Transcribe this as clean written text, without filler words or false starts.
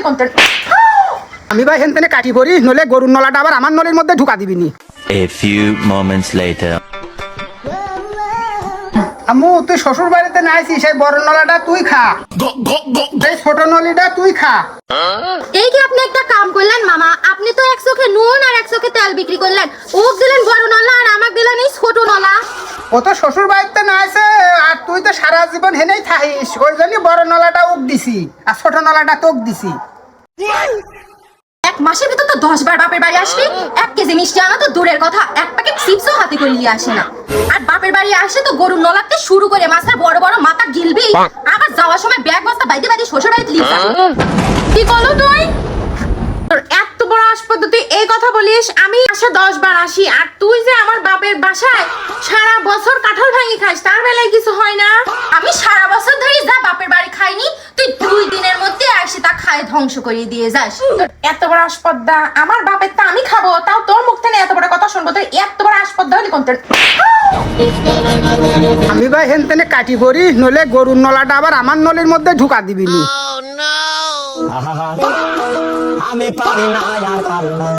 হলি কোনটা আমি ভাই হেন তেনে কাটি পড়ি নলে গরুর নলাটা আবার আমার নলের মধ্যে ঢুকা দিবিনি। A few moments later. আম্মু তুই শ্বশুর বাড়িতে না আইছিস, সেই বড় নলাটা তুই খা, এই ছোট নলিটা তুই খা। এই কি আপনি একটা কাম করলেন মামা, আপনি তো এক চোখে নুন আর এক চোখে তেল বিক্রি করলেন। ওক দিলেন বড় নলা আর আমাকে দিলেন এই ছোট নলা। ও তো শ্বশুর বাড়িতে না আছে আর তুই তো সারা জীবন হেনেই থাকিস, ওই জন্যই বড় নলাটা উক দিছি আর ছোট নলাটা তোক দিছি। এক মাসের ভিতর তো 10 বার বাপের বাড়ি আসবি, 1 কেজি মিষ্টি আনা তো দূরের কথা, 1 প্যাকেট চিপসও হাতে করে নিয়ে আসে না। আর বাপের বাড়ি আসে তো গরুর নলাতে শুরু করে মাছের বড় বড় মাথা গিলবি, আবার যাওয়ার সময় ব্যাগ বস্তা বাইতে বাইতে শ্বশুর বাড়িতে নিয়ে যাবি। কি করলো তুই? তোর এত বড় আসপদ তুই এই কথা বলিস? আমি আসে 10 বার আসি আর তুই যে আমার বাপের বাসায় সারা বছর কাঁঠাল ভাঙি খাস, তার বেলায় কিছু হয় না? আমি সারা বছর ধরে যা বাপের বাড়ি খাইনি, তুই 2 দিনের মধ্যে আসি তা খায় ধ্বংস করে দিয়ে যাস। তোর এত বড় আসপদ্দা, আমার বাপের তা আমি খাবো, তাও তোর মুখ থেকে এত বড় কথা শুনবো? তুই এত বড় আসপদ্দা হলি কোনটা? আমি ভাই হেন তেনে কাটি পড়ি নলে গরুর নলাটা আবার আমার নলের মধ্যে ঢুকা দিবিনি। আমি পারি না আর পারি না।